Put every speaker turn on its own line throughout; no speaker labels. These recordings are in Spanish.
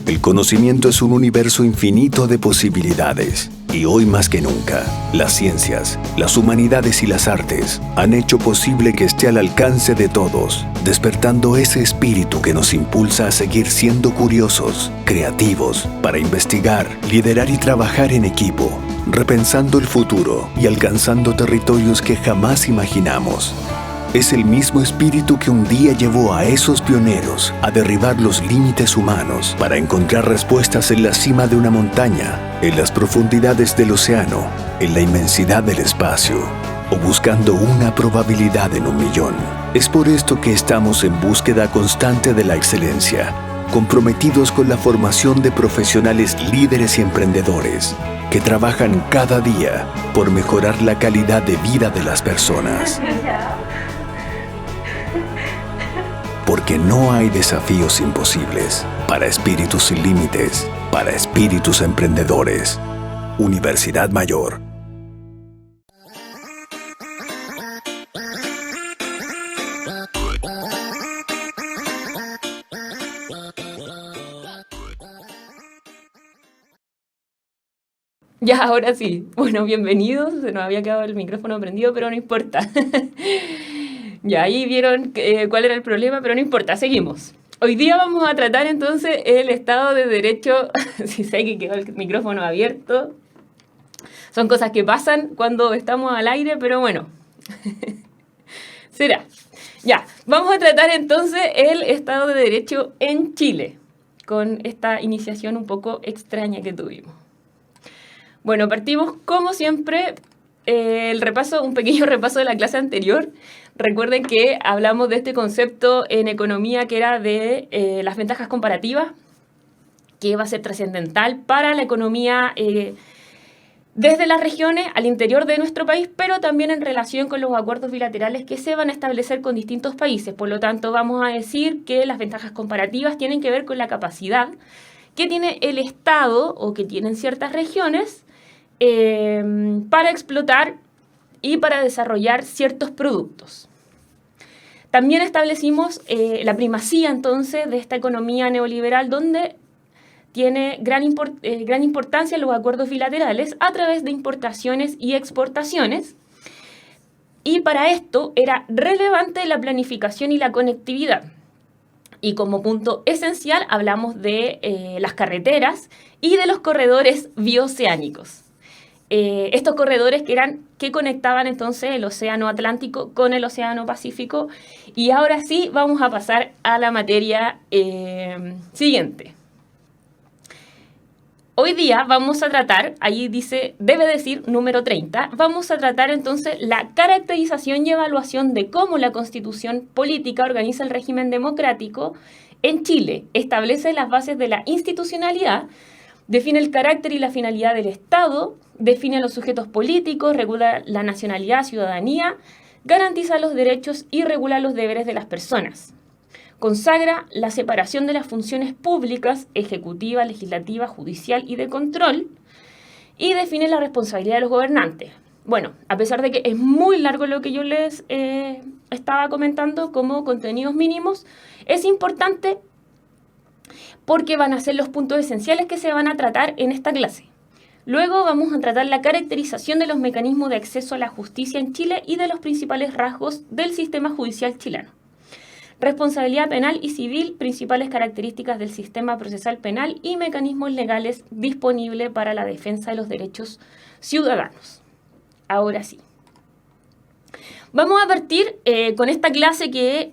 El conocimiento es un universo infinito de posibilidades. Y hoy más que nunca, las ciencias, las humanidades y las artes han hecho posible que esté al alcance de todos, despertando ese espíritu que nos impulsa a seguir siendo curiosos, creativos, para investigar, liderar y trabajar en equipo, repensando el futuro y alcanzando territorios que jamás imaginamos. Es el mismo espíritu que un día llevó a esos pioneros a derribar los límites humanos para encontrar respuestas en la cima de una montaña, en las profundidades del océano, en la inmensidad del espacio, o buscando una probabilidad en 1.000.000. Es por esto que estamos en búsqueda constante de la excelencia, comprometidos con la formación de profesionales líderes y emprendedores que trabajan cada día por mejorar la calidad de vida de las personas. Porque no hay desafíos imposibles para espíritus sin límites, para espíritus emprendedores. Universidad Mayor.
Ya, ahora sí. Bueno, bienvenidos. Se nos había quedado el micrófono prendido, pero no importa. Ya, ahí vieron cuál era el problema, pero no importa, seguimos. Hoy día vamos a tratar entonces el Estado de Derecho. Si sé que quedó el micrófono abierto. Son cosas que pasan cuando estamos al aire, pero bueno. Será. Ya, vamos a tratar entonces el Estado de Derecho en Chile, con esta iniciación un poco extraña que tuvimos. Bueno, partimos como siempre un pequeño repaso de la clase anterior. Recuerden que hablamos de este concepto en economía que era de las ventajas comparativas, que va a ser trascendental para la economía desde las regiones al interior de nuestro país, pero también en relación con los acuerdos bilaterales que se van a establecer con distintos países. Por lo tanto, vamos a decir que las ventajas comparativas tienen que ver con la capacidad que tiene el Estado o que tienen ciertas regiones para explotar y para desarrollar ciertos productos. También establecimos la primacía, entonces, de esta economía neoliberal, donde tiene gran importancia los acuerdos bilaterales a través de importaciones y exportaciones. Y para esto era relevante la planificación y la conectividad. Y como punto esencial hablamos de las carreteras y de los corredores bioceánicos. Estos corredores que conectaban entonces el Océano Atlántico con el Océano Pacífico. Y ahora sí vamos a pasar a la materia siguiente. Hoy día vamos a tratar, ahí dice, debe decir número 30, vamos a tratar entonces la caracterización y evaluación de cómo la Constitución política organiza el régimen democrático en Chile, establece las bases de la institucionalidad, define el carácter y la finalidad del Estado, define los sujetos políticos, regula la nacionalidad, ciudadanía, garantiza los derechos y regula los deberes de las personas. Consagra la separación de las funciones públicas, ejecutiva, legislativa, judicial y de control, y define la responsabilidad de los gobernantes. Bueno, a pesar de que es muy largo lo que yo les estaba comentando como contenidos mínimos, es importante porque van a ser los puntos esenciales que se van a tratar en esta clase. Luego vamos a tratar la caracterización de los mecanismos de acceso a la justicia en Chile y de los principales rasgos del sistema judicial chileno. Responsabilidad penal y civil, principales características del sistema procesal penal y mecanismos legales disponibles para la defensa de los derechos ciudadanos. Ahora sí. Vamos a partir con esta clase que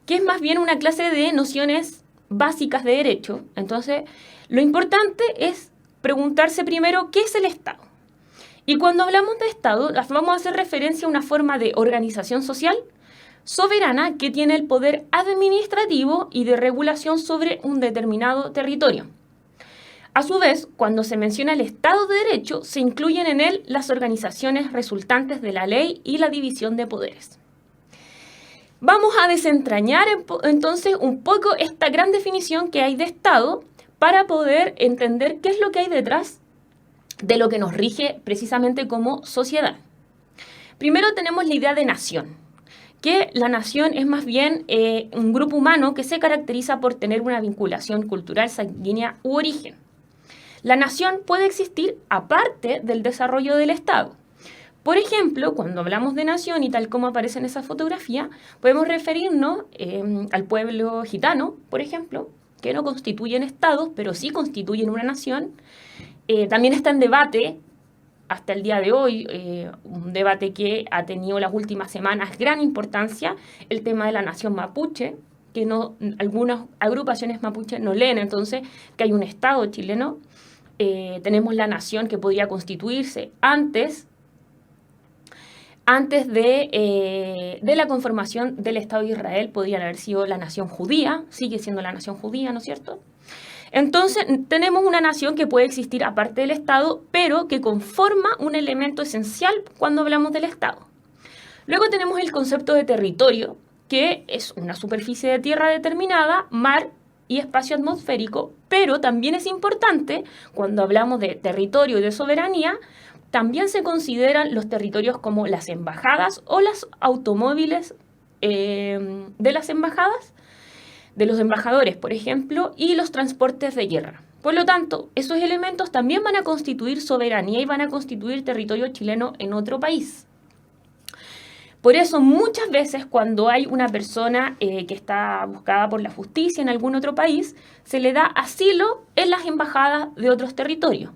es más bien una clase de nociones básicas de derecho. Entonces, lo importante es preguntarse primero qué es el Estado. Y cuando hablamos de Estado, vamos a hacer referencia a una forma de organización social soberana que tiene el poder administrativo y de regulación sobre un determinado territorio. A su vez, cuando se menciona el Estado de Derecho, se incluyen en él las organizaciones resultantes de la ley y la división de poderes. Vamos a desentrañar entonces un poco esta gran definición que hay de Estado para poder entender qué es lo que hay detrás de lo que nos rige precisamente como sociedad. Primero tenemos la idea de nación, que la nación es más bien un grupo humano que se caracteriza por tener una vinculación cultural, sanguínea u origen. La nación puede existir aparte del desarrollo del Estado. Por ejemplo, cuando hablamos de nación y tal como aparece en esa fotografía, podemos referirnos al pueblo gitano, por ejemplo, que no constituyen estados, pero sí constituyen una nación. También está en debate hasta el día de hoy, un debate que ha tenido las últimas semanas gran importancia, el tema de la nación mapuche, que algunas agrupaciones mapuche no leen entonces que hay un Estado chileno. Tenemos la nación que podría constituirse antes de la conformación del Estado de Israel, podría haber sido la nación judía, sigue siendo la nación judía, ¿no es cierto? Entonces, tenemos una nación que puede existir aparte del Estado, pero que conforma un elemento esencial cuando hablamos del Estado. Luego tenemos el concepto de territorio, que es una superficie de tierra determinada, mar y espacio atmosférico, pero también es importante, cuando hablamos de territorio y de soberanía, también se consideran los territorios como las embajadas o los automóviles de las embajadas, de los embajadores, por ejemplo, y los transportes de guerra. Por lo tanto, esos elementos también van a constituir soberanía y van a constituir territorio chileno en otro país. Por eso, muchas veces cuando hay una persona que está buscada por la justicia en algún otro país, se le da asilo en las embajadas de otros territorios.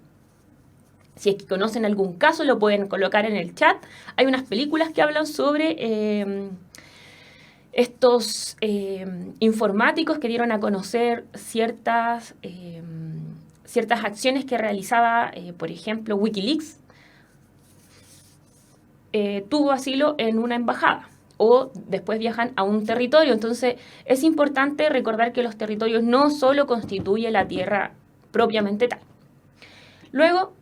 Si es que conocen algún caso, lo pueden colocar en el chat. Hay unas películas que hablan sobre estos informáticos que dieron a conocer ciertas acciones que realizaba, por ejemplo, Wikileaks. Tuvo asilo en una embajada o después viajan a un territorio. Entonces, es importante recordar que los territorios no solo constituyen la tierra propiamente tal. Luego,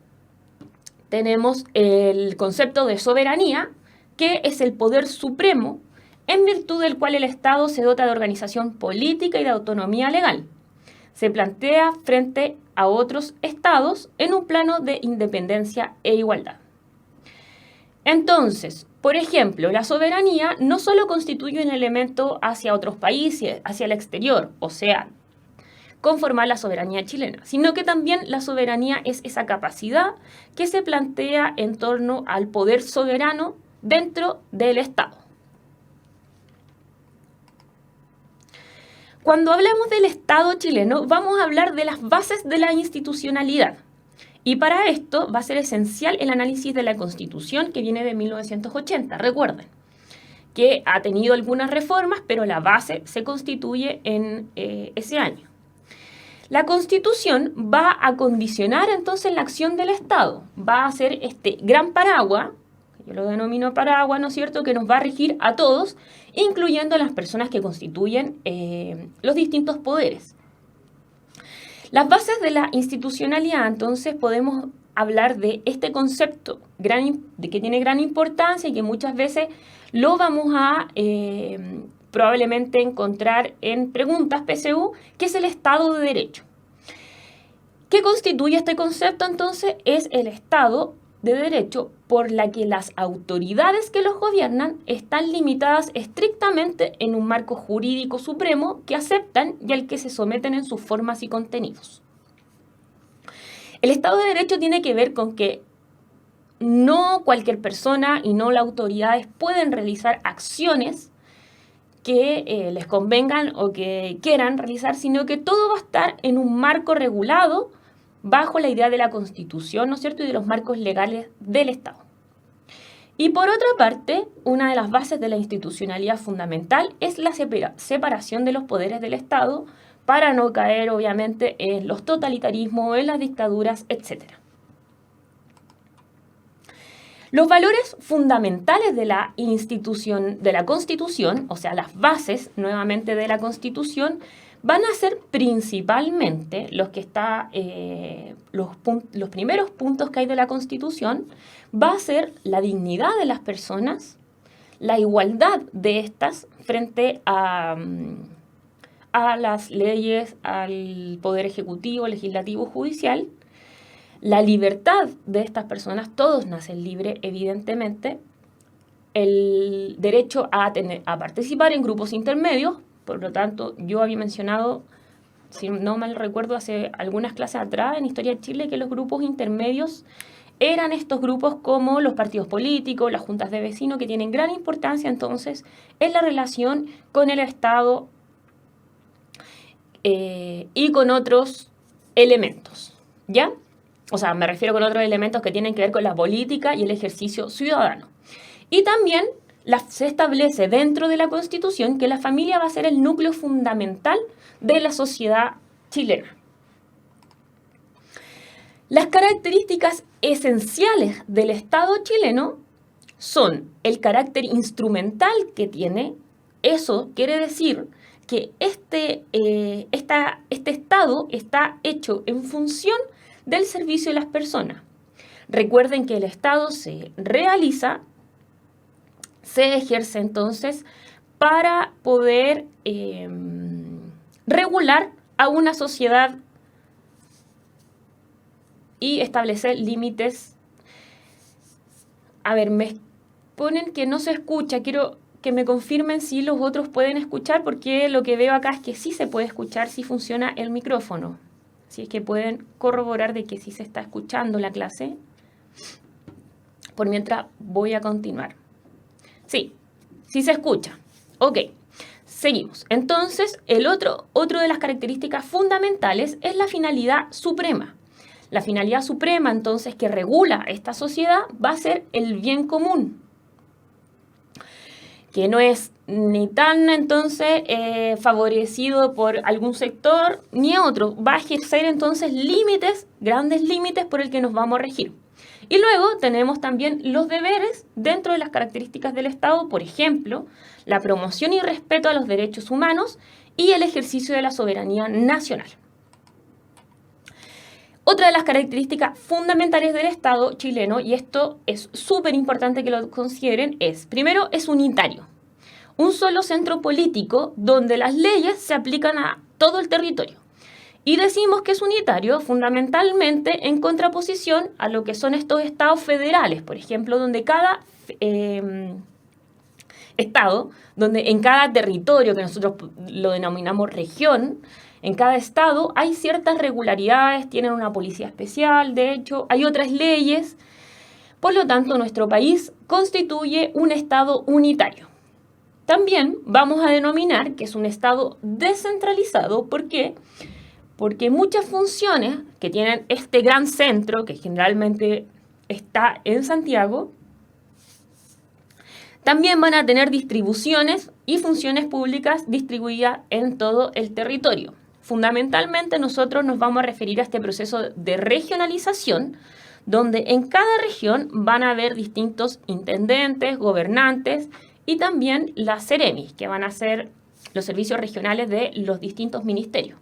tenemos el concepto de soberanía, que es el poder supremo en virtud del cual el Estado se dota de organización política y de autonomía legal. Se plantea frente a otros estados en un plano de independencia e igualdad. Entonces, por ejemplo, la soberanía no solo constituye un elemento hacia otros países, hacia el exterior, o sea, conformar la soberanía chilena, sino que también la soberanía es esa capacidad que se plantea en torno al poder soberano dentro del Estado. Cuando hablamos del Estado chileno, vamos a hablar de las bases de la institucionalidad. Y para esto va a ser esencial el análisis de la Constitución que viene de 1980. Recuerden que ha tenido algunas reformas, pero la base se constituye en ese año. La Constitución va a condicionar entonces la acción del Estado, va a ser este gran paraguas, yo lo denomino paraguas, ¿no es cierto?, que nos va a regir a todos, incluyendo a las personas que constituyen los distintos poderes. Las bases de la institucionalidad, entonces, podemos hablar de este concepto que tiene gran importancia y que muchas veces lo vamos a probablemente encontrar en preguntas PSU, que es el Estado de Derecho. ¿Qué constituye este concepto entonces? Es el Estado de Derecho por la que las autoridades que los gobiernan están limitadas estrictamente en un marco jurídico supremo que aceptan y al que se someten en sus formas y contenidos. El Estado de Derecho tiene que ver con que no cualquier persona y no las autoridades pueden realizar acciones que les convengan o que quieran realizar, sino que todo va a estar en un marco regulado bajo la idea de la Constitución, ¿no es cierto?, y de los marcos legales del Estado. Y por otra parte, una de las bases de la institucionalidad fundamental es la separación de los poderes del Estado para no caer, obviamente, en los totalitarismos, en las dictaduras, etc. Los valores fundamentales de la Constitución, o sea, las bases nuevamente de la Constitución, van a ser principalmente los primeros puntos que hay de la Constitución, va a ser la dignidad de las personas, la igualdad de estas frente a las leyes, al poder ejecutivo, legislativo, judicial, la libertad de estas personas, todos nacen libres, evidentemente, el derecho a participar en grupos intermedios. Por lo tanto, yo había mencionado, si no mal recuerdo, hace algunas clases atrás en Historia de Chile, que los grupos intermedios eran estos grupos como los partidos políticos, las juntas de vecinos, que tienen gran importancia entonces en la relación con el Estado y con otros elementos, ¿ya? O sea, me refiero con otros elementos que tienen que ver con la política y el ejercicio ciudadano. Y también se establece dentro de la Constitución que la familia va a ser el núcleo fundamental de la sociedad chilena. Las características esenciales del Estado chileno son el carácter instrumental que tiene. Eso quiere decir que este Estado está hecho en función del servicio de las personas. Recuerden que el Estado se realiza, se ejerce entonces para poder regular a una sociedad y establecer límites. A ver, me ponen que no se escucha. Quiero que me confirmen si los otros pueden escuchar, porque lo que veo acá es que sí se puede escuchar, si funciona el micrófono. Si es que pueden corroborar de que sí se está escuchando la clase. Por mientras voy a continuar. Sí se escucha. Ok, seguimos. Entonces, el otro de las características fundamentales es la finalidad suprema. La finalidad suprema, entonces, que regula esta sociedad va a ser el bien común, que no es ni tan, entonces, favorecido por algún sector ni otro. Va a ejercer, entonces, límites, grandes límites por el que nos vamos a regir. Y luego tenemos también los deberes dentro de las características del Estado, por ejemplo, la promoción y respeto a los derechos humanos y el ejercicio de la soberanía nacional. Otra de las características fundamentales del Estado chileno, y esto es súper importante que lo consideren, es, primero, es unitario. Un solo centro político donde las leyes se aplican a todo el territorio. Y decimos que es unitario fundamentalmente en contraposición a lo que son estos estados federales, por ejemplo, donde cada estado, donde en cada territorio, que nosotros lo denominamos región, en cada estado hay ciertas regularidades, tienen una policía especial, de hecho, hay otras leyes. Por lo tanto, nuestro país constituye un estado unitario. También vamos a denominar que es un estado descentralizado. ¿Por qué? Porque muchas funciones que tienen este gran centro, que generalmente está en Santiago, también van a tener distribuciones y funciones públicas distribuidas en todo el territorio. Fundamentalmente nosotros nos vamos a referir a este proceso de regionalización, donde en cada región van a haber distintos intendentes, gobernantes y también las Ceremis, que van a ser los servicios regionales de los distintos ministerios.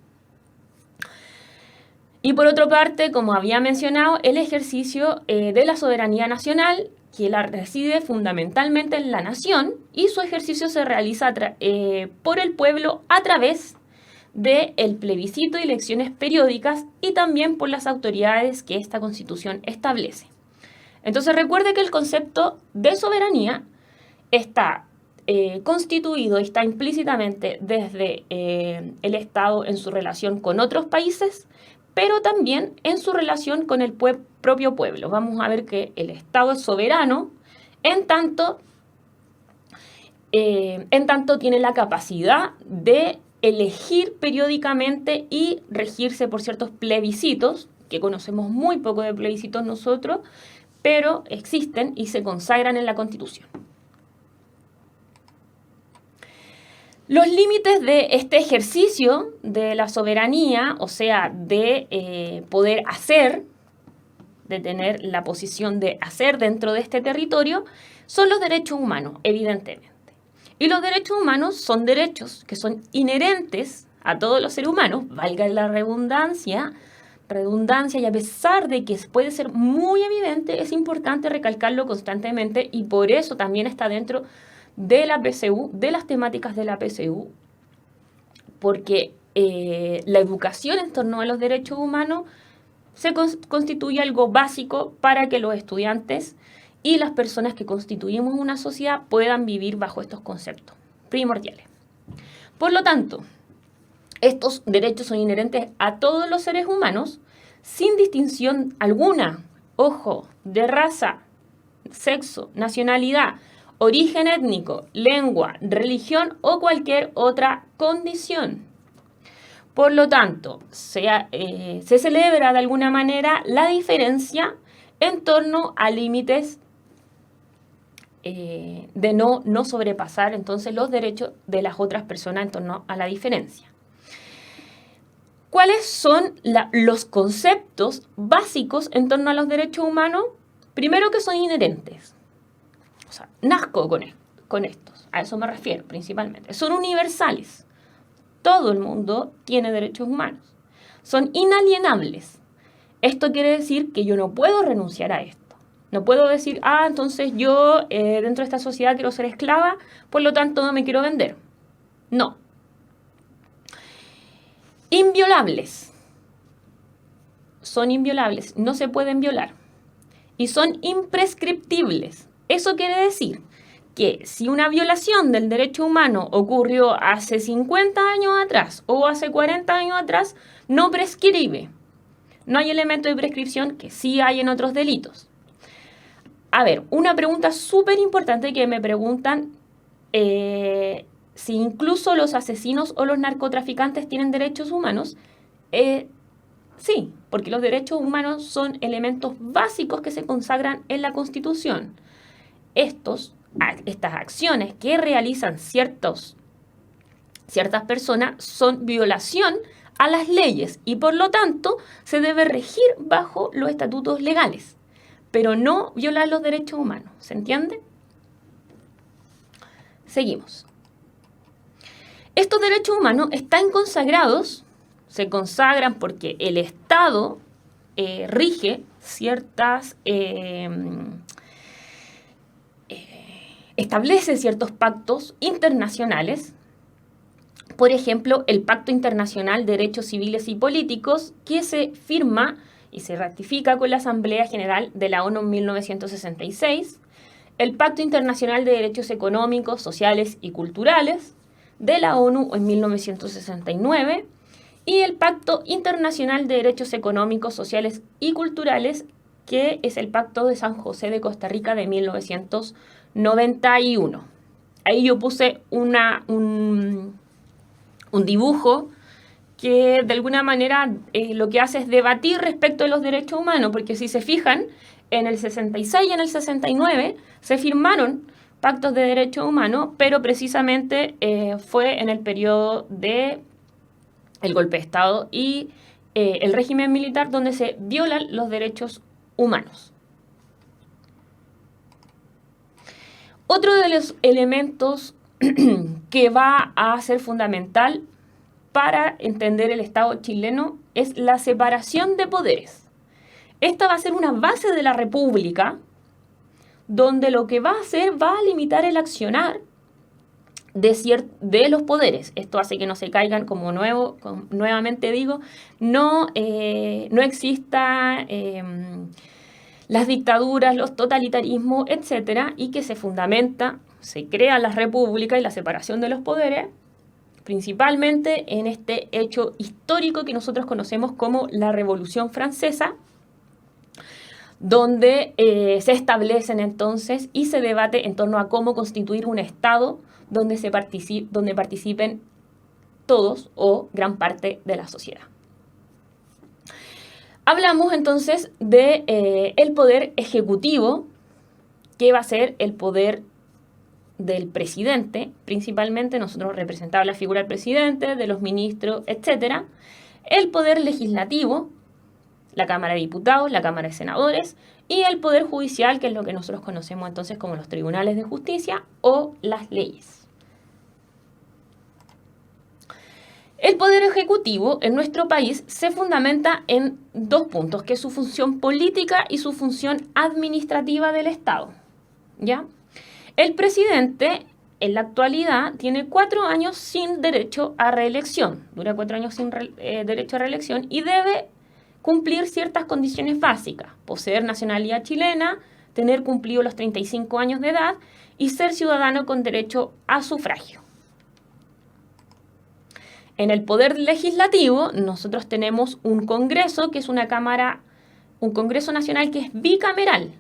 Y por otra parte, como había mencionado, el ejercicio de la soberanía nacional, que la reside fundamentalmente en la nación, y su ejercicio se realiza por el pueblo a través del plebiscito y elecciones periódicas y también por las autoridades que esta Constitución establece. Entonces recuerde que el concepto de soberanía está constituido y está implícitamente desde el Estado en su relación con otros países, pero también en su relación con el propio pueblo. Vamos a ver que el Estado es soberano en tanto tiene la capacidad de elegir periódicamente y regirse por ciertos plebiscitos, que conocemos muy poco de plebiscitos nosotros, pero existen y se consagran en la Constitución. Los límites de este ejercicio de la soberanía, o sea, de poder hacer, de tener la posición de hacer dentro de este territorio, son los derechos humanos, evidentemente. Y los derechos humanos son derechos que son inherentes a todos los seres humanos, valga la redundancia, y a pesar de que puede ser muy evidente, es importante recalcarlo constantemente y por eso también está dentro de la PCU, de las temáticas de la PCU, porque la educación en torno a los derechos humanos se constituye algo básico para que los estudiantes y las personas que constituimos una sociedad puedan vivir bajo estos conceptos primordiales. Por lo tanto, estos derechos son inherentes a todos los seres humanos, sin distinción alguna, ojo, de raza, sexo, nacionalidad, origen étnico, lengua, religión o cualquier otra condición. Por lo tanto, se celebra de alguna manera la diferencia en torno a límites de no sobrepasar entonces los derechos de las otras personas en torno a la diferencia. ¿Cuáles son los conceptos básicos en torno a los derechos humanos? Primero, que son inherentes. O sea, nazco con estos. A eso me refiero principalmente. Son universales. Todo el mundo tiene derechos humanos. Son inalienables. Esto quiere decir que yo no puedo renunciar a esto. No puedo decir, entonces yo dentro de esta sociedad quiero ser esclava, por lo tanto no me quiero vender. No. Inviolables. Son inviolables, no se pueden violar. Y son imprescriptibles. Eso quiere decir que si una violación del derecho humano ocurrió hace 50 años atrás o hace 40 años atrás, no prescribe. No hay elemento de prescripción que sí hay en otros delitos. A ver, una pregunta súper importante que me preguntan, si incluso los asesinos o los narcotraficantes tienen derechos humanos. Sí, porque los derechos humanos son elementos básicos que se consagran en la Constitución. Estas acciones que realizan ciertas personas son violación a las leyes y por lo tanto se debe regir bajo los estatutos legales, pero no violar los derechos humanos. ¿Se entiende? Seguimos. Estos derechos humanos están consagrados, se consagran porque el Estado rige establece ciertos pactos internacionales. Por ejemplo, el Pacto Internacional de Derechos Civiles y Políticos, que se firma y se ratifica con la Asamblea General de la ONU en 1966, el Pacto Internacional de Derechos Económicos, Sociales y Culturales de la ONU en 1969, y el Pacto Internacional de Derechos Económicos, Sociales y Culturales, que es el Pacto de San José de Costa Rica de 1991. Ahí yo puse un dibujo que de alguna manera lo que hace es debatir respecto de los derechos humanos, porque si se fijan, en el 66 y en el 69 se firmaron pactos de derechos humanos, pero precisamente fue en el periodo del golpe de Estado y el régimen militar donde se violan los derechos humanos. Otro de los elementos que va a ser fundamental para entender el Estado chileno es la separación de poderes. Esta va a ser una base de la República, donde lo que va a hacer va a limitar el accionar de los poderes. Esto hace que no se caigan, nuevamente digo, no exista las dictaduras, los totalitarismos, etcétera, y que se crea la República y la separación de los poderes, principalmente en este hecho histórico que nosotros conocemos como la Revolución Francesa, donde se establecen entonces y se debate en torno a cómo constituir un Estado donde participen todos o gran parte de la sociedad. Hablamos entonces de el poder ejecutivo, que va a ser el poder del presidente, principalmente. Nosotros representamos la figura del presidente, de los ministros, etc. El poder legislativo, la Cámara de Diputados, la Cámara de Senadores, y el poder judicial, que es lo que nosotros conocemos entonces como los tribunales de justicia o las leyes. El poder ejecutivo en nuestro país se fundamenta en dos puntos, que es su función política y su función administrativa del Estado, ¿ya? El presidente, en la actualidad, tiene 4 años sin derecho a reelección, dura 4 años sin derecho a reelección y debe cumplir ciertas condiciones básicas: poseer nacionalidad chilena, tener cumplido los 35 años de edad y ser ciudadano con derecho a sufragio. En el Poder Legislativo nosotros tenemos un Congreso que es una cámara, un Congreso Nacional que es bicameral,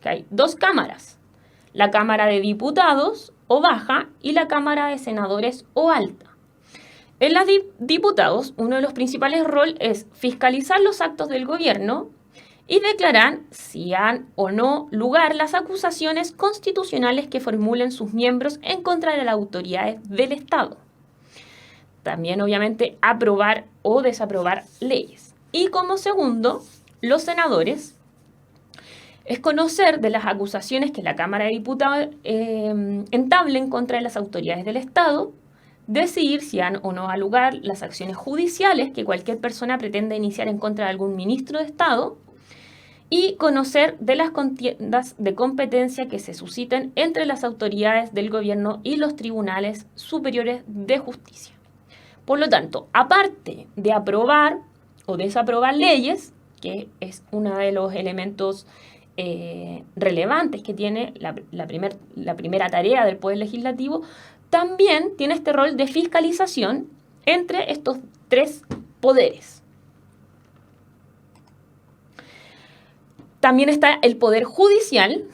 que hay dos cámaras, la Cámara de Diputados o baja y la Cámara de Senadores o alta. En las diputados, uno de los principales roles es fiscalizar los actos del gobierno y declarar si han o no lugar las acusaciones constitucionales que formulen sus miembros en contra de las autoridades del Estado. También, obviamente, aprobar o desaprobar leyes. Y como segundo, los senadores es conocer de las acusaciones que la Cámara de Diputados entablen contra las autoridades del Estado, decidir si han o no ha lugar las acciones judiciales que cualquier persona pretenda iniciar en contra de algún ministro de Estado y conocer de las contiendas de competencia que se susciten entre las autoridades del gobierno y los tribunales superiores de justicia. Por lo tanto, aparte de aprobar o desaprobar leyes, que es uno de los elementos relevantes que tiene la primera tarea del Poder Legislativo, también tiene este rol de fiscalización entre estos tres poderes. También está el Poder Judicial,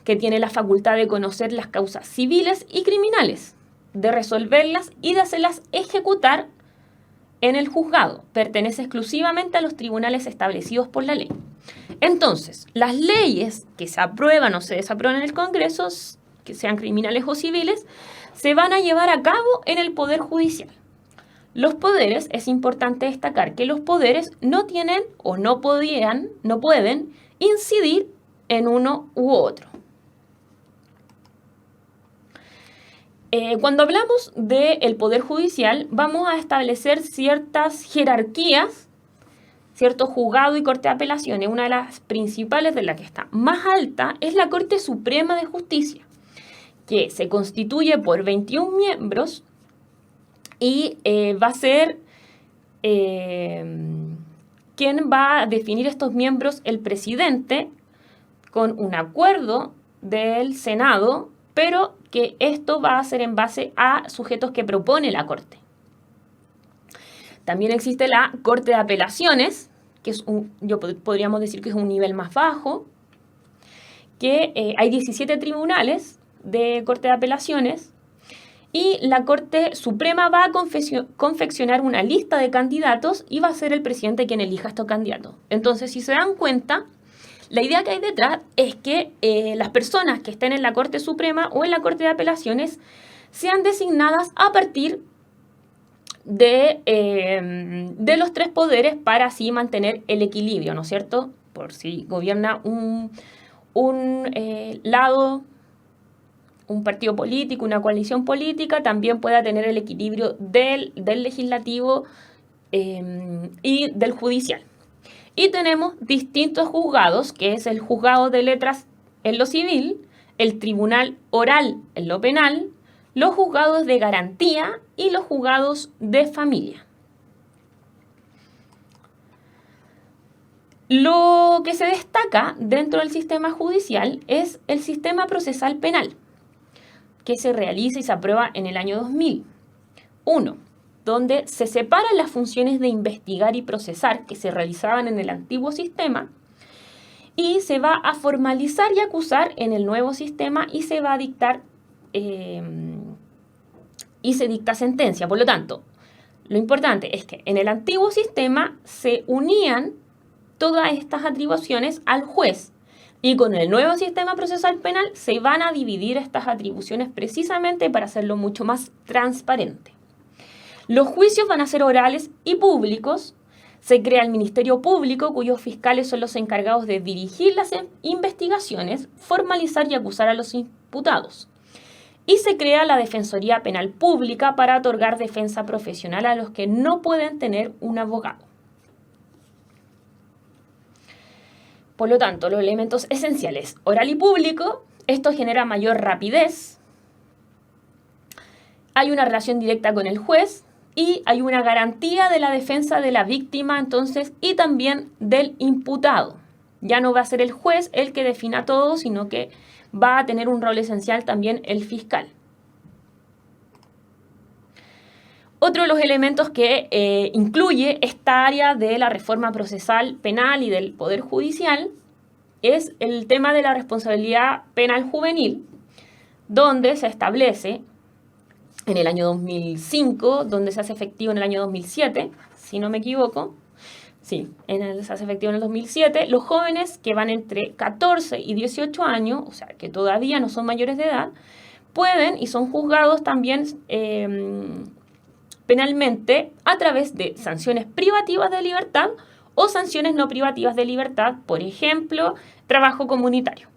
que tiene la facultad de conocer las causas civiles y criminales, de resolverlas y de hacerlas ejecutar en el juzgado. Pertenece exclusivamente a los tribunales establecidos por la ley. Entonces, las leyes que se aprueban o se desaprueban en el Congreso, que sean criminales o civiles, se van a llevar a cabo en el Poder Judicial. Los poderes, es importante destacar que los poderes no tienen o no pueden incidir en uno u otro. Cuando hablamos del Poder Judicial, vamos a establecer ciertas jerarquías, cierto juzgado y corte de apelaciones. Una de las principales, de la que está más alta, es la Corte Suprema de Justicia, que se constituye por 21 miembros y va a ser quien va a definir estos miembros, el presidente, con un acuerdo del Senado, pero que esto va a ser en base a sujetos que propone la Corte. También existe la Corte de Apelaciones, que es podríamos decir que es un nivel más bajo, que hay 17 tribunales de Corte de Apelaciones y la Corte Suprema va a confeccionar una lista de candidatos y va a ser el presidente quien elija estos candidatos. Entonces, si se dan cuenta, la idea que hay detrás es que las personas que estén en la Corte Suprema o en la Corte de Apelaciones sean designadas a partir de los tres poderes para así mantener el equilibrio, ¿no es cierto? Por si gobierna un lado, un partido político, una coalición política, también pueda tener el equilibrio del legislativo y del judicial. Y tenemos distintos juzgados, que es el juzgado de letras en lo civil, el tribunal oral en lo penal, los juzgados de garantía y los juzgados de familia. Lo que se destaca dentro del sistema judicial es el sistema procesal penal, que se realiza y se aprueba en el año 2001, donde se separan las funciones de investigar y procesar que se realizaban en el antiguo sistema y se va a formalizar y acusar en el nuevo sistema y se va a dictar y se dicta sentencia. Por lo tanto, lo importante es que en el antiguo sistema se unían todas estas atribuciones al juez y con el nuevo sistema procesal penal se van a dividir estas atribuciones precisamente para hacerlo mucho más transparente. Los juicios van a ser orales y públicos. Se crea el Ministerio Público, cuyos fiscales son los encargados de dirigir las investigaciones, formalizar y acusar a los imputados. Y se crea la Defensoría Penal Pública para otorgar defensa profesional a los que no pueden tener un abogado. Por lo tanto, los elementos esenciales, oral y público, esto genera mayor rapidez, hay una relación directa con el juez y hay una garantía de la defensa de la víctima, entonces, y también del imputado. Ya no va a ser el juez el que defina todo, sino que va a tener un rol esencial también el fiscal. Otro de los elementos que incluye esta área de la reforma procesal penal y del Poder Judicial es el tema de la responsabilidad penal juvenil, donde se establece en el año 2005, donde se hace efectivo en el año 2007, si no me equivoco. Sí, se hace efectivo en el 2007. Los jóvenes que van entre 14 y 18 años, o sea, que todavía no son mayores de edad, pueden y son juzgados también penalmente a través de sanciones privativas de libertad o sanciones no privativas de libertad, por ejemplo, trabajo comunitario.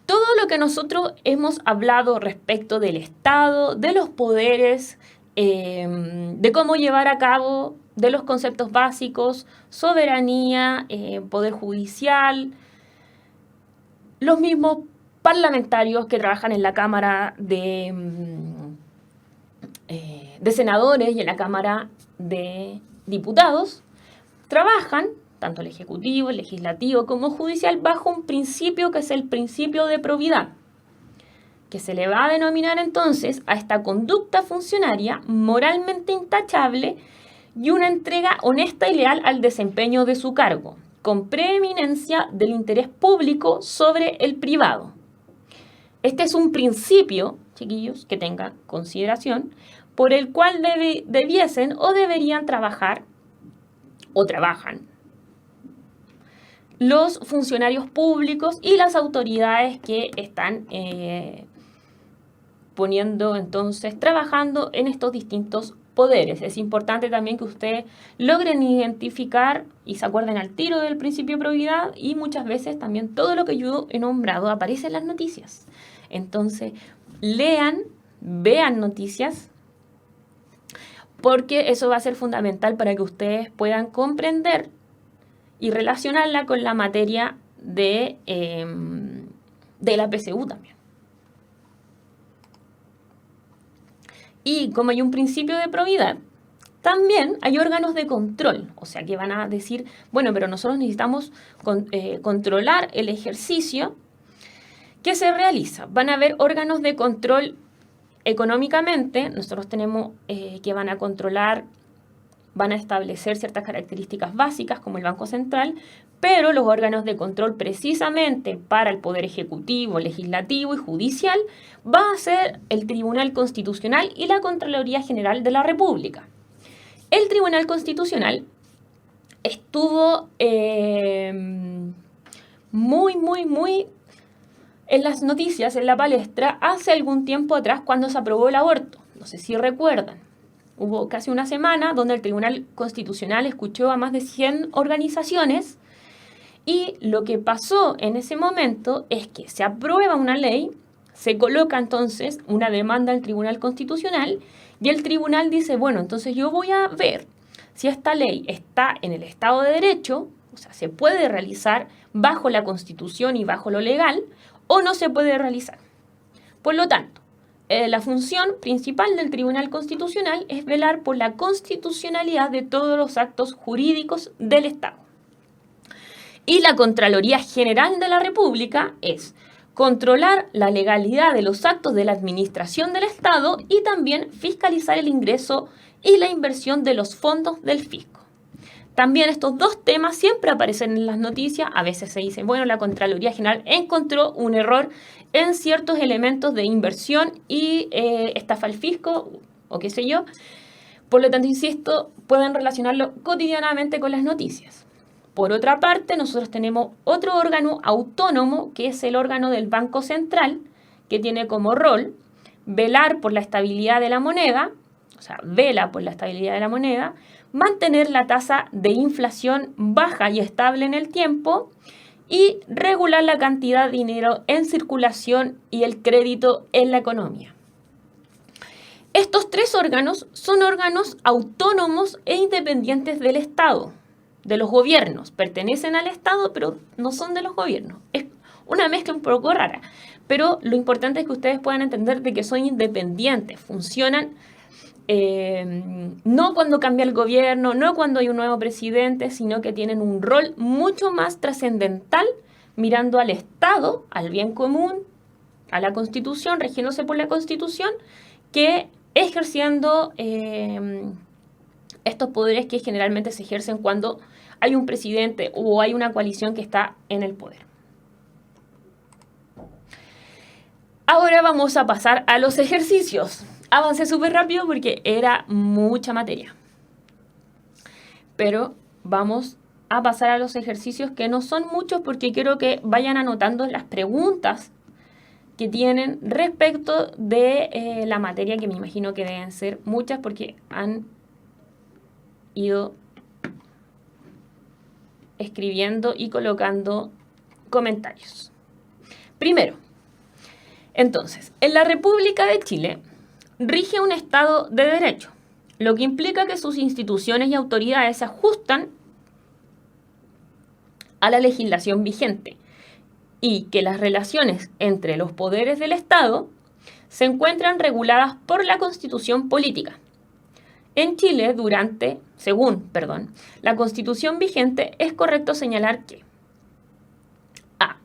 Todo lo que nosotros hemos hablado respecto del Estado, de los poderes, de cómo llevar a cabo, de los conceptos básicos, soberanía, poder judicial, los mismos parlamentarios que trabajan en la Cámara de Senadores y en la Cámara de Diputados, trabajan, tanto el Ejecutivo, el Legislativo como Judicial, bajo un principio que es el principio de probidad, que se le va a denominar entonces a esta conducta funcionaria moralmente intachable y una entrega honesta y leal al desempeño de su cargo, con preeminencia del interés público sobre el privado. Este es un principio, chiquillos, que tengan consideración, por el cual debiesen o deberían trabajar, o trabajan, los funcionarios públicos y las autoridades que están trabajando en estos distintos poderes. Es importante también que ustedes logren identificar y se acuerden al tiro del principio de probidad, y muchas veces también todo lo que yo he nombrado aparece en las noticias. Entonces, lean, vean noticias, porque eso va a ser fundamental para que ustedes puedan comprender y relacionarla con la materia de la PSU también. Y como hay un principio de probidad, también hay órganos de control, o sea que van a decir, bueno, pero nosotros necesitamos controlar el ejercicio que se realiza. Van a haber órganos de control económicamente. Nosotros tenemos que van a controlar, van a establecer ciertas características básicas como el Banco Central, pero los órganos de control precisamente para el Poder Ejecutivo, Legislativo y Judicial va a ser el Tribunal Constitucional y la Contraloría General de la República. El Tribunal Constitucional estuvo muy en las noticias, en la palestra, hace algún tiempo atrás cuando se aprobó el aborto. No sé si recuerdan. Hubo casi una semana donde el Tribunal Constitucional escuchó a más de 100 organizaciones y lo que pasó en ese momento es que se aprueba una ley, se coloca entonces una demanda al Tribunal Constitucional y el tribunal dice, bueno, entonces yo voy a ver si esta ley está en el Estado de Derecho, o sea, se puede realizar bajo la Constitución y bajo lo legal, o no se puede realizar. Por lo tanto, la función principal del Tribunal Constitucional es velar por la constitucionalidad de todos los actos jurídicos del Estado. Y la Contraloría General de la República es controlar la legalidad de los actos de la administración del Estado y también fiscalizar el ingreso y la inversión de los fondos del fisco. También estos dos temas siempre aparecen en las noticias. A veces se dice, bueno, la Contraloría General encontró un error en ciertos elementos de inversión y estafa al fisco o qué sé yo. Por lo tanto, insisto, pueden relacionarlo cotidianamente con las noticias. Por otra parte, nosotros tenemos otro órgano autónomo que es el órgano del Banco Central, que tiene como rol velar por la estabilidad de la moneda, o sea, vela por la estabilidad de la moneda, mantener la tasa de inflación baja y estable en el tiempo y regular la cantidad de dinero en circulación y el crédito en la economía. Estos tres órganos son órganos autónomos e independientes del Estado, de los gobiernos. Pertenecen al Estado, pero no son de los gobiernos. Es una mezcla un poco rara, pero lo importante es que ustedes puedan entender de que son independientes, funcionan no cuando cambia el gobierno, no cuando hay un nuevo presidente, sino que tienen un rol mucho más trascendental mirando al Estado, al bien común, a la Constitución, regiéndose por la Constitución, que ejerciendo estos poderes que generalmente se ejercen cuando hay un presidente o hay una coalición que está en el poder. Ahora vamos a pasar a los ejercicios. Avancé súper rápido porque era mucha materia. Pero vamos a pasar a los ejercicios que no son muchos porque quiero que vayan anotando las preguntas que tienen respecto de la materia, que me imagino que deben ser muchas porque han ido escribiendo y colocando comentarios. Primero, entonces, en la República de Chile rige un Estado de Derecho, lo que implica que sus instituciones y autoridades se ajustan a la legislación vigente y que las relaciones entre los poderes del Estado se encuentran reguladas por la Constitución política. En Chile, según la Constitución vigente, es correcto señalar que a.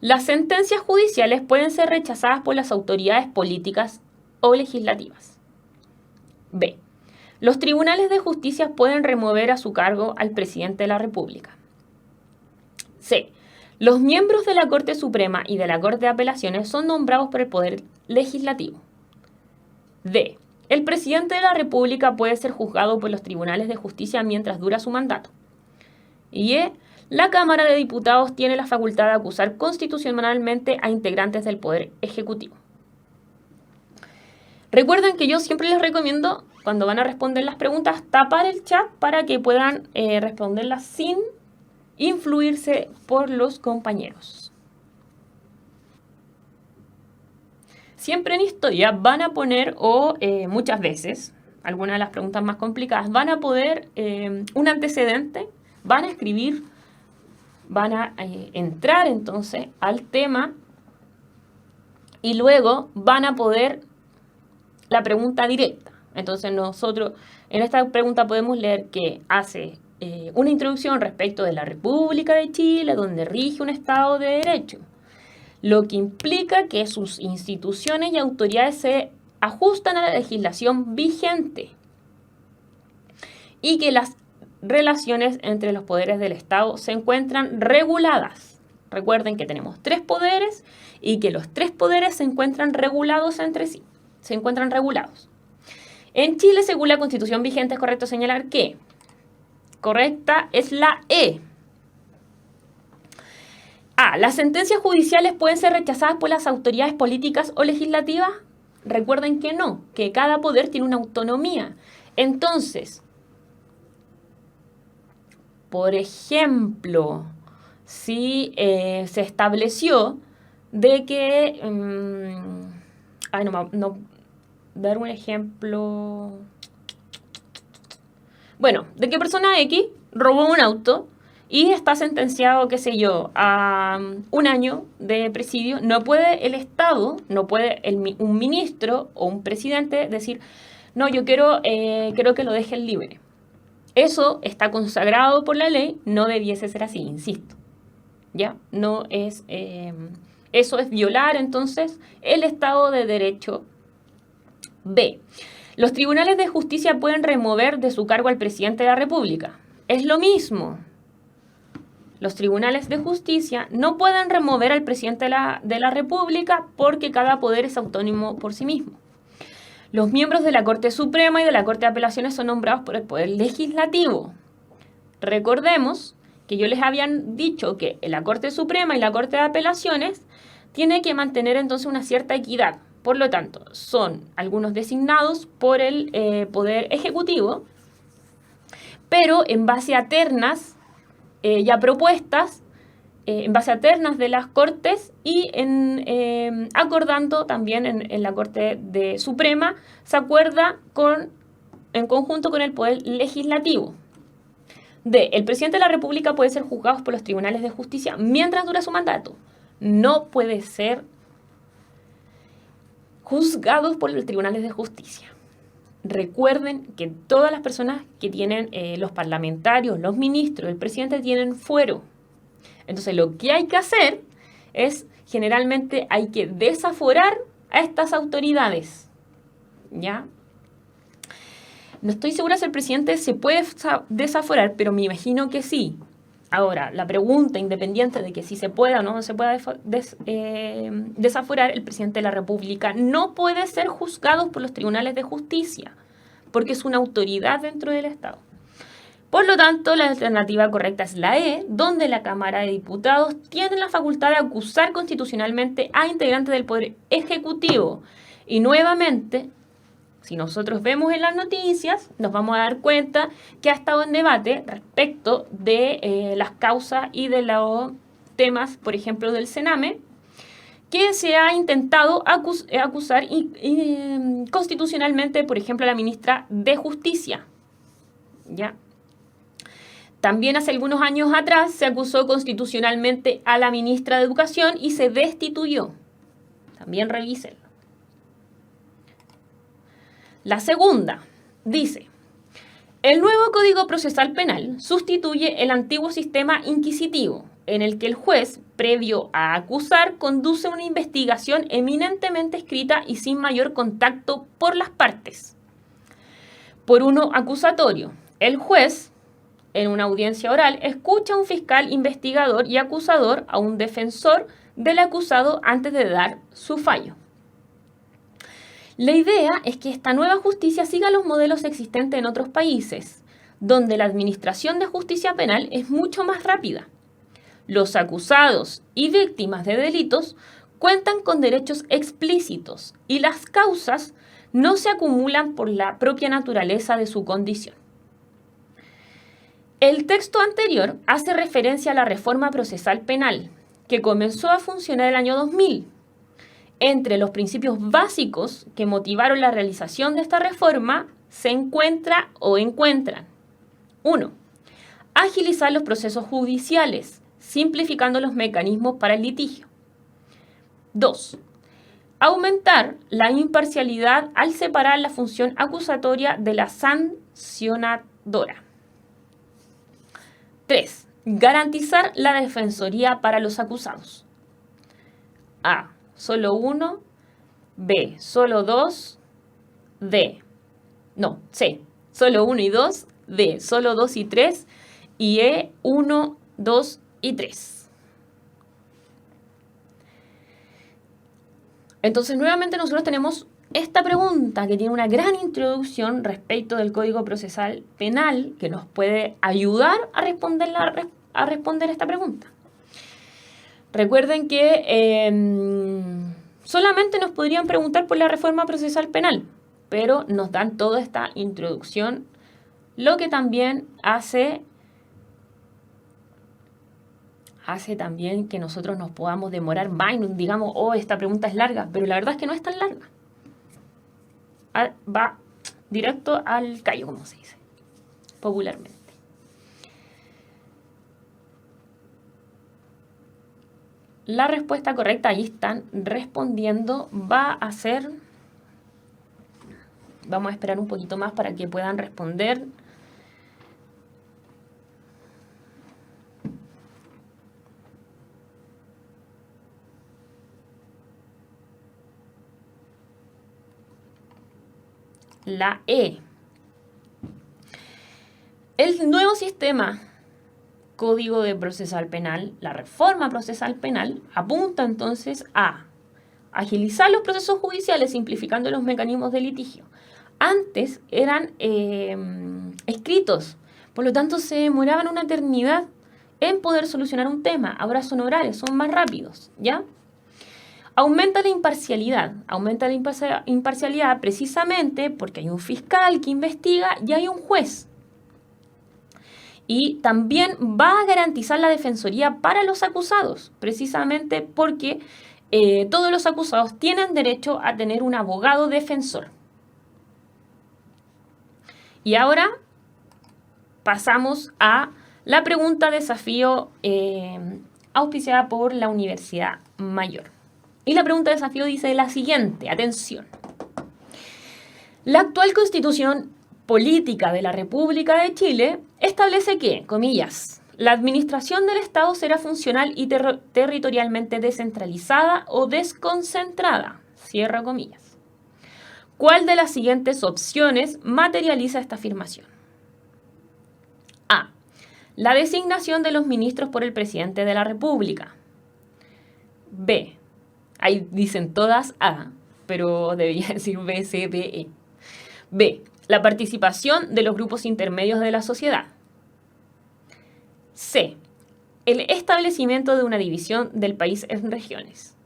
Las sentencias judiciales pueden ser rechazadas por las autoridades políticas o legislativas. B. Los tribunales de justicia pueden remover a su cargo al presidente de la República. C. Los miembros de la Corte Suprema y de la Corte de Apelaciones son nombrados por el Poder Legislativo. D. El presidente de la República puede ser juzgado por los tribunales de justicia mientras dura su mandato. Y E. La Cámara de Diputados tiene la facultad de acusar constitucionalmente a integrantes del Poder Ejecutivo. Recuerden que yo siempre les recomiendo, cuando van a responder las preguntas, tapar el chat para que puedan responderlas sin influirse por los compañeros. Siempre en historia van a poner, muchas veces, algunas de las preguntas más complicadas, van a poder un antecedente, van a escribir, van a entrar entonces al tema y luego van a poder la pregunta directa. Entonces nosotros en esta pregunta podemos leer que hace una introducción respecto de la República de Chile, donde rige un Estado de Derecho, lo que implica que sus instituciones y autoridades se ajustan a la legislación vigente y que las relaciones entre los poderes del Estado se encuentran reguladas. Recuerden que tenemos 3 poderes y que los 3 poderes se encuentran regulados entre sí. Se encuentran regulados. En Chile, según la Constitución vigente, es correcto señalar que correcta es la E. A. Las sentencias judiciales pueden ser rechazadas por las autoridades políticas o legislativas. Recuerden que no, que cada poder tiene una autonomía. Entonces, por ejemplo, si se estableció de que... dar un ejemplo... Bueno, de que persona X robó un auto y está sentenciado, qué sé yo, a 1 año de presidio, no puede el Estado, no puede un ministro o un presidente decir, no, yo quiero que lo dejen libre. Eso está consagrado por la ley, no debiese ser así, insisto. ¿Ya? No es... eso es violar, entonces, el Estado de Derecho. B. Los tribunales de justicia pueden remover de su cargo al presidente de la República. Es lo mismo. Los tribunales de justicia no pueden remover al presidente de la República porque cada poder es autónomo por sí mismo. Los miembros de la Corte Suprema y de la Corte de Apelaciones son nombrados por el Poder Legislativo. Recordemos que yo les había dicho que la Corte Suprema y la Corte de Apelaciones tienen que mantener entonces una cierta equidad. Por lo tanto, son algunos designados por el Poder Ejecutivo, pero en base a ternas ya propuestas, en base a ternas de las Cortes y acordando también en la Corte Suprema, se acuerda en conjunto con el Poder Legislativo. D. El presidente de la República puede ser juzgado por los tribunales de justicia mientras dura su mandato. No puede ser juzgados por los tribunales de justicia. recuerden que todas las personas que tienen, los parlamentarios, los ministros, el presidente, tienen fuero. Entonces, lo que hay que hacer es, generalmente, hay que desaforar a estas autoridades, ¿ya? No estoy segura si el presidente se puede desaforar, pero me imagino que sí. Ahora, la pregunta, independiente de que si se pueda o no se pueda desaforar, el presidente de la República no puede ser juzgado por los tribunales de justicia, porque es una autoridad dentro del Estado. Por lo tanto, la alternativa correcta es la E, donde la Cámara de Diputados tiene la facultad de acusar constitucionalmente a integrantes del Poder Ejecutivo. Y nuevamente, si nosotros vemos en las noticias, nos vamos a dar cuenta que ha estado en debate respecto de las causas y de los temas, por ejemplo, del Sename, que se ha intentado acusar constitucionalmente, por ejemplo, a la ministra de Justicia, ¿ya? También hace algunos años atrás se acusó constitucionalmente a la ministra de Educación y se destituyó. También revísenlo. La segunda dice: el nuevo Código Procesal Penal sustituye el antiguo sistema inquisitivo, en el que el juez, previo a acusar, conduce una investigación eminentemente escrita y sin mayor contacto por las partes. Por uno acusatorio, el juez, en una audiencia oral, escucha a un fiscal investigador y acusador, a un defensor del acusado, antes de dar su fallo. La idea es que esta nueva justicia siga los modelos existentes en otros países, donde la administración de justicia penal es mucho más rápida. Los acusados y víctimas de delitos cuentan con derechos explícitos y las causas no se acumulan por la propia naturaleza de su condición. El texto anterior hace referencia a la reforma procesal penal, que comenzó a funcionar el año 2000. Entre los principios básicos que motivaron la realización de esta reforma se encuentran 1. Agilizar los procesos judiciales, simplificando los mecanismos para el litigio. 2. Aumentar la imparcialidad al separar la función acusatoria de la sancionadora. 3. Garantizar la defensoría para los acusados. A. Solo 1. B. Solo 2. D. No, C. Solo 1 y 2. D. Solo 2 y 3. Y E. 1, 2 y 3. Entonces, nuevamente nosotros tenemos esta pregunta que tiene una gran introducción respecto del Código Procesal Penal que nos puede ayudar a responder esta pregunta. Recuerden que solamente nos podrían preguntar por la reforma procesal penal, pero nos dan toda esta introducción, lo que también hace también que nosotros nos podamos demorar más y digamos, esta pregunta es larga, pero la verdad es que no es tan larga. Va directo al callo, como se dice popularmente. La respuesta correcta, ahí están respondiendo, va a ser... Vamos a esperar un poquito más para que puedan responder. La E. El nuevo sistema Código de Procesal Penal, la reforma procesal penal, apunta entonces a agilizar los procesos judiciales simplificando los mecanismos de litigio. Antes eran escritos, por lo tanto se demoraban una eternidad en poder solucionar un tema. Ahora son orales, son más rápidos, ¿ya? Aumenta la imparcialidad precisamente porque hay un fiscal que investiga y hay un juez. Y también va a garantizar la defensoría para los acusados, precisamente porque todos los acusados tienen derecho a tener un abogado defensor. Y ahora pasamos a la pregunta desafío auspiciada por la Universidad Mayor. Y la pregunta desafío dice la siguiente, atención. La actual Constitución Política de la República de Chile establece que, comillas, la administración del Estado será funcional y territorialmente descentralizada o desconcentrada, cierra comillas. ¿Cuál de las siguientes opciones materializa esta afirmación? A. La designación de los ministros por el presidente de la República. B. Ahí dicen todas A, pero debería decir B, C, D, E. B. La participación de los grupos intermedios de la sociedad. C. El establecimiento de una división del país en regiones.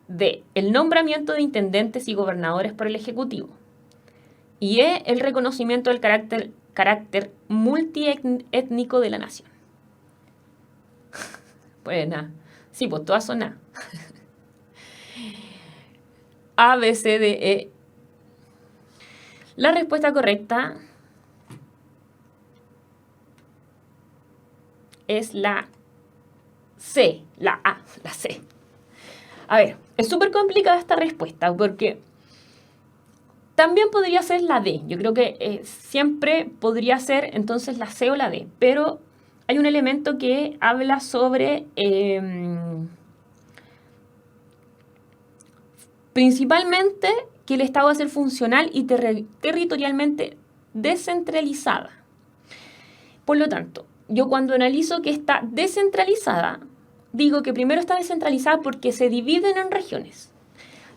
D. El nombramiento de intendentes y gobernadores por el Ejecutivo. Y E. El reconocimiento del carácter multiétnico de la nación. Pues nada. Sí, pues todas son A. A, B, C, D, E. La respuesta correcta es la C, la A, la C. A ver, es súper complicada esta respuesta porque también podría ser la D. Yo creo que siempre podría ser entonces la C o la D, pero hay un elemento que habla sobre principalmente que el Estado va a ser funcional y territorialmente descentralizada. Por lo tanto, yo cuando analizo que está descentralizada, digo que primero está descentralizada porque se dividen en regiones.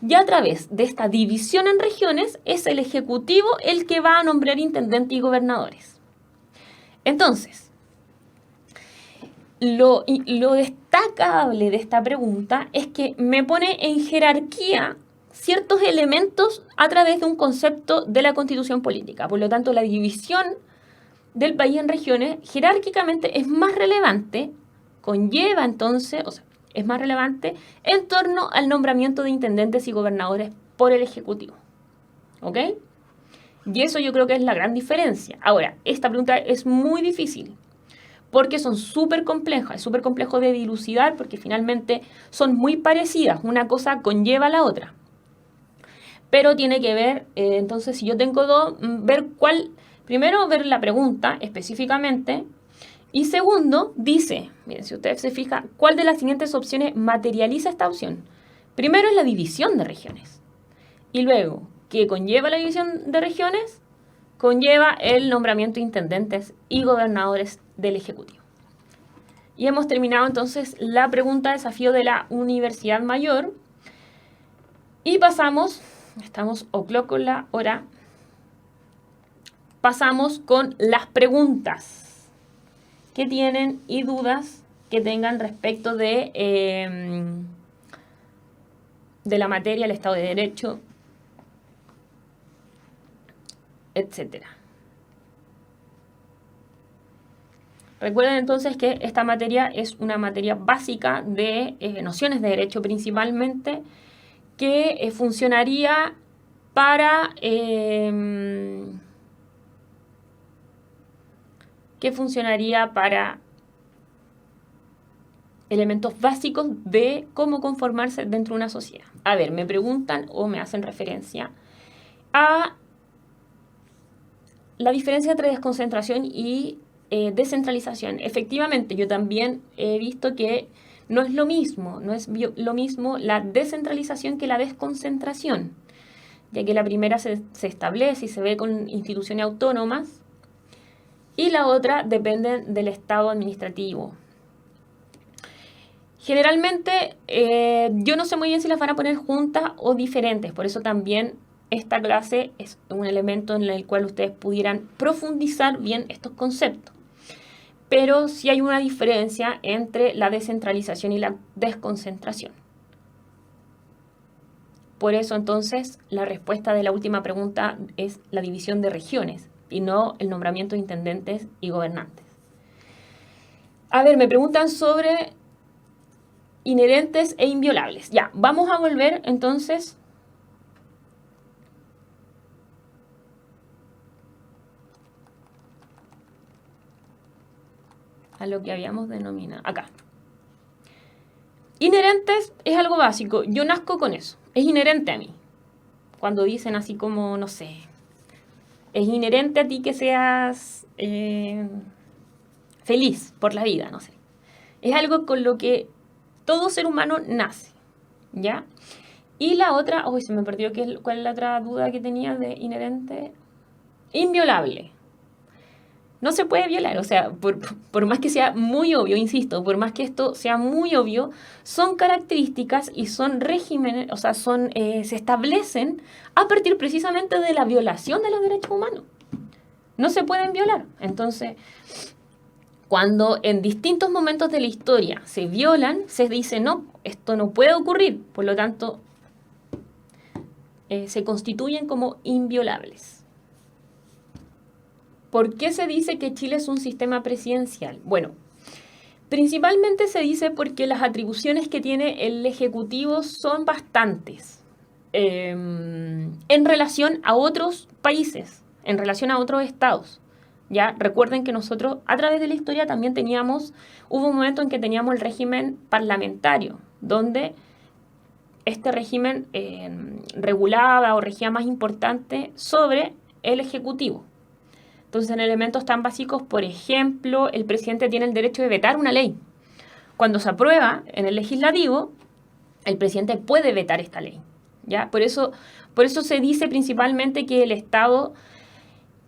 Y a través de esta división en regiones es el Ejecutivo el que va a nombrar intendentes y gobernadores. Entonces, lo destacable de esta pregunta es que me pone en jerarquía ciertos elementos a través de un concepto de la Constitución política. Por lo tanto, la división del país en regiones jerárquicamente es más relevante, conlleva entonces, o sea, es más relevante en torno al nombramiento de intendentes y gobernadores por el Ejecutivo. ¿Ok? Y eso yo creo que es la gran diferencia. Ahora, esta pregunta es muy difícil porque son súper complejas, es súper complejo de dilucidar porque finalmente son muy parecidas, una cosa conlleva a la otra. Pero tiene que ver, entonces, si yo tengo dos, ver cuál, primero ver la pregunta específicamente, y segundo, dice, miren, si usted se fija, ¿cuál de las siguientes opciones materializa esta opción? Primero es la división de regiones. Y luego, ¿qué conlleva la división de regiones? Conlleva el nombramiento de intendentes y gobernadores del Ejecutivo. Y hemos terminado entonces la pregunta desafío de la Universidad Mayor. Y pasamos, estamos o'clock con la hora, pasamos con las preguntas que tienen y dudas que tengan respecto de la materia, el Estado de Derecho, etcétera. Recuerden entonces que esta materia es una materia básica de nociones de derecho principalmente, que funcionaría para elementos básicos de cómo conformarse dentro de una sociedad. A ver, me preguntan o me hacen referencia a la diferencia entre desconcentración y descentralización. Efectivamente, yo también he visto que no es lo mismo la descentralización que la desconcentración, ya que la primera se establece y se ve con instituciones autónomas y la otra depende del Estado administrativo. Generalmente, yo no sé muy bien si las van a poner juntas o diferentes, por eso también esta clase es un elemento en el cual ustedes pudieran profundizar bien estos conceptos. Pero sí hay una diferencia entre la descentralización y la desconcentración. Por eso entonces la respuesta de la última pregunta es la división de regiones y no el nombramiento de intendentes y gobernantes. A ver, me preguntan sobre inherentes e inviolables. Ya, vamos a volver entonces a lo que habíamos denominado acá. Inherentes es algo básico. Yo nazco con eso. Es inherente a mí. cuando dicen así como, no sé, es inherente a ti que seas feliz por la vida, no sé. Es algo con lo que todo ser humano nace, ¿ya? Y la otra, se me perdió cuál es la otra duda que tenía de inherente. Inviolable. No se puede violar, o sea, por más que sea muy obvio, insisto, por más que esto sea muy obvio, son características y son regímenes, o sea, se establecen a partir precisamente de la violación de los derechos humanos. No se pueden violar. Entonces, cuando en distintos momentos de la historia se violan, se dice, no, esto no puede ocurrir, por lo tanto, se constituyen como inviolables. ¿Por qué se dice que Chile es un sistema presidencial? Bueno, principalmente se dice porque las atribuciones que tiene el Ejecutivo son bastantes en relación a otros países, en relación a otros estados. Ya recuerden que nosotros a través de la historia también hubo un momento en que teníamos el régimen parlamentario, donde este régimen regulaba o regía más importante sobre el Ejecutivo. Entonces, en elementos tan básicos, por ejemplo, el presidente tiene el derecho de vetar una ley. Cuando se aprueba en el legislativo, el presidente puede vetar esta ley, ¿ya? Por eso se dice principalmente que el Estado,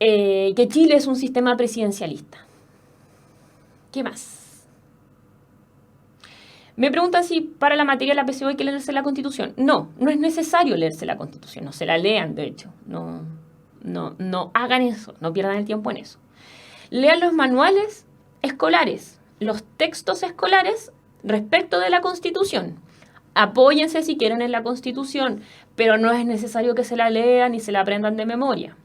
que Chile es un sistema presidencialista. ¿Qué más? Me preguntan si para la materia de la PSU hay que leerse la Constitución. No es necesario leerse la Constitución, no se la lean, de hecho, no hagan eso, no pierdan el tiempo en eso. Lean los manuales escolares, los textos escolares respecto de la Constitución. Apóyense si quieren en la Constitución, pero no es necesario que se la lean y se la aprendan de memoria.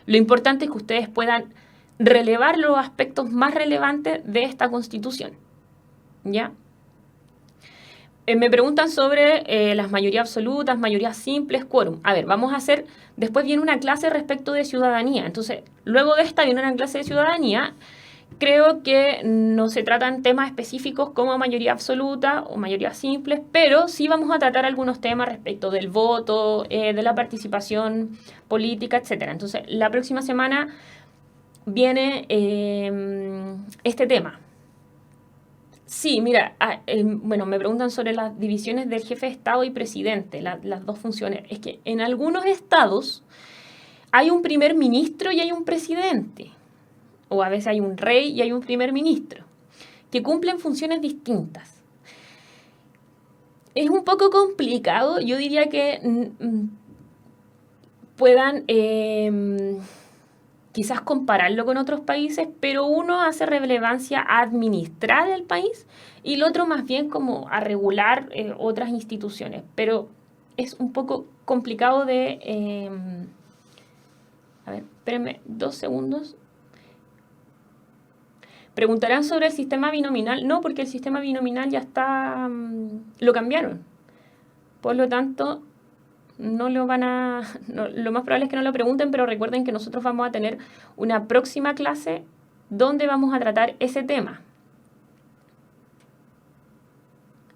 Lo importante es que ustedes puedan relevar los aspectos más relevantes de esta Constitución, ¿ya? Me preguntan sobre las mayorías absolutas, mayorías simples, quórum. A ver, después viene una clase respecto de ciudadanía. Entonces, luego de esta viene una clase de ciudadanía. Creo que no se tratan temas específicos como mayoría absoluta o mayoría simples, pero sí vamos a tratar algunos temas respecto del voto, de la participación política, etc. Entonces, la próxima semana viene este tema. Sí, mira, me preguntan sobre las divisiones del jefe de Estado y presidente, las dos funciones. Es que en algunos estados hay un primer ministro y hay un presidente, o a veces hay un rey y hay un primer ministro, que cumplen funciones distintas. Es un poco complicado, yo diría que puedan quizás compararlo con otros países, pero uno hace relevancia a administrar el país y el otro más bien como a regular otras instituciones. Pero es un poco complicado de... a ver, espérenme 2 segundos. Preguntarán sobre el sistema binominal. No, porque el sistema binominal ya está... lo cambiaron. Por lo tanto... lo más probable es que no lo pregunten, pero recuerden que nosotros vamos a tener una próxima clase donde vamos a tratar ese tema.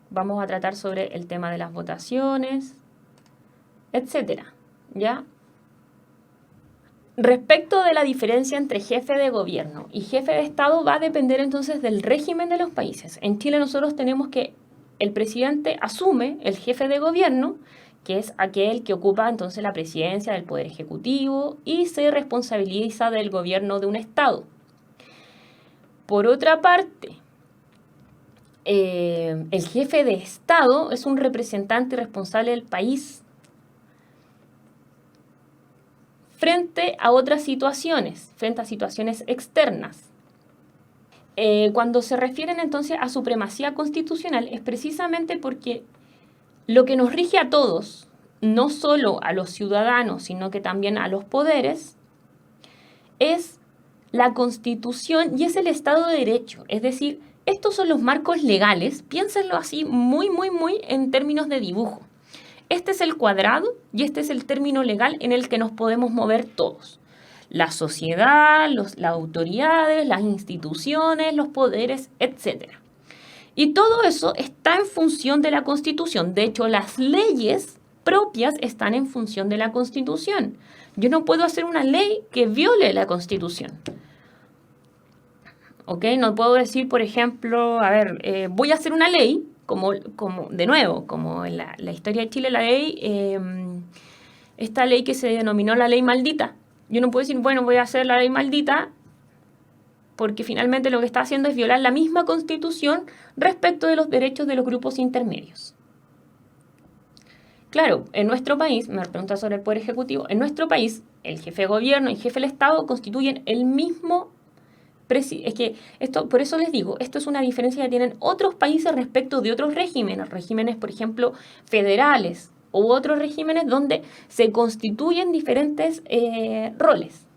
Vamos a tratar sobre el tema de las votaciones, etcétera, ¿ya? Respecto de la diferencia entre jefe de gobierno y jefe de Estado, va a depender entonces del régimen de los países. En Chile nosotros tenemos que el presidente asume el jefe de gobierno, que es aquel que ocupa entonces la presidencia del Poder Ejecutivo y se responsabiliza del gobierno de un Estado. Por otra parte, el jefe de Estado es un representante responsable del país frente a otras situaciones, frente a situaciones externas. Cuando se refieren entonces a supremacía constitucional es precisamente porque lo que nos rige a todos, no solo a los ciudadanos, sino que también a los poderes, es la Constitución y es el Estado de Derecho. Es decir, estos son los marcos legales, piénsenlo así muy en términos de dibujo. Este es el cuadrado y este es el término legal en el que nos podemos mover todos. La sociedad, las autoridades, las instituciones, los poderes, etc. Y todo eso está en función de la Constitución. De hecho, las leyes propias están en función de la Constitución. Yo no puedo hacer una ley que viole la Constitución. ¿Ok? No puedo decir, por ejemplo, voy a hacer una ley, como de nuevo, como en la historia de Chile, la ley, esta ley que se denominó la ley maldita. Yo no puedo decir, bueno, voy a hacer la ley maldita, porque finalmente lo que está haciendo es violar la misma Constitución respecto de los derechos de los grupos intermedios. Claro, en nuestro país, me pregunta sobre el Poder Ejecutivo, en nuestro país el jefe de gobierno y el jefe del Estado constituyen el mismo es que esto, por eso les digo, esto es una diferencia que tienen otros países respecto de otros regímenes, por ejemplo, federales u otros regímenes donde se constituyen diferentes roles.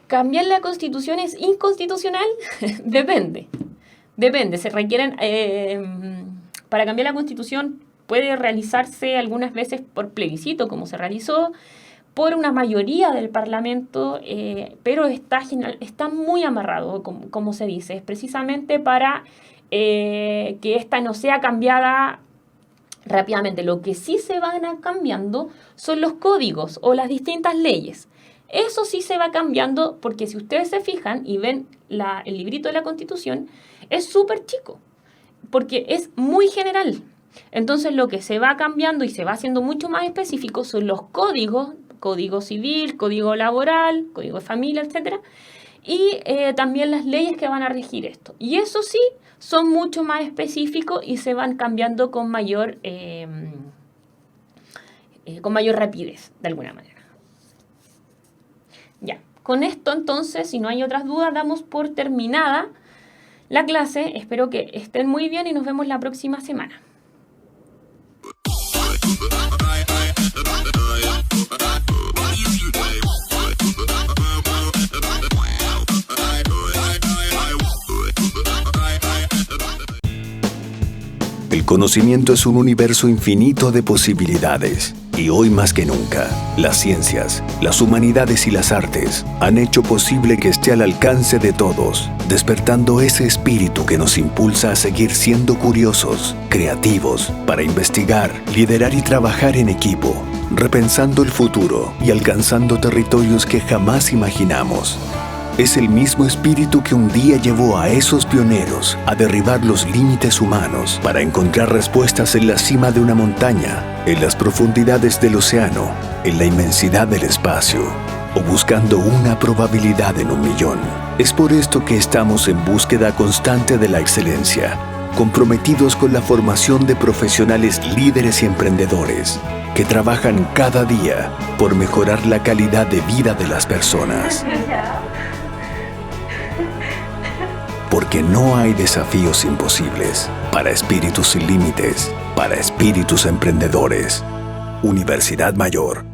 ¿Cambiar la Constitución es inconstitucional? Depende. Se requieren... para cambiar la Constitución puede realizarse algunas veces por plebiscito, como se realizó, por una mayoría del Parlamento, pero está muy amarrado, como se dice. Es precisamente para que esta no sea cambiada rápidamente. Lo que sí se van cambiando son los códigos o las distintas leyes. Eso sí se va cambiando porque si ustedes se fijan y ven el librito de la Constitución, es súper chico, porque es muy general. Entonces lo que se va cambiando y se va haciendo mucho más específico son los códigos, código civil, código laboral, código de familia, etc. Y también las leyes que van a regir esto. Y eso sí, son mucho más específicos y se van cambiando con mayor rapidez, de alguna manera. Ya, con esto entonces, si no hay otras dudas, damos por terminada la clase. Espero que estén muy bien y nos vemos la próxima semana.
El conocimiento es un universo infinito de posibilidades. Y hoy más que nunca, las ciencias, las humanidades y las artes han hecho posible que esté al alcance de todos, despertando ese espíritu que nos impulsa a seguir siendo curiosos, creativos, para investigar, liderar y trabajar en equipo, repensando el futuro y alcanzando territorios que jamás imaginamos. Es el mismo espíritu que un día llevó a esos pioneros a derribar los límites humanos para encontrar respuestas en la cima de una montaña, en las profundidades del océano, en la inmensidad del espacio, o buscando una probabilidad en 1.000.000. Es por esto que estamos en búsqueda constante de la excelencia, comprometidos con la formación de profesionales líderes y emprendedores que trabajan cada día por mejorar la calidad de vida de las personas. Porque no hay desafíos imposibles para espíritus sin límites, para espíritus emprendedores. Universidad Mayor.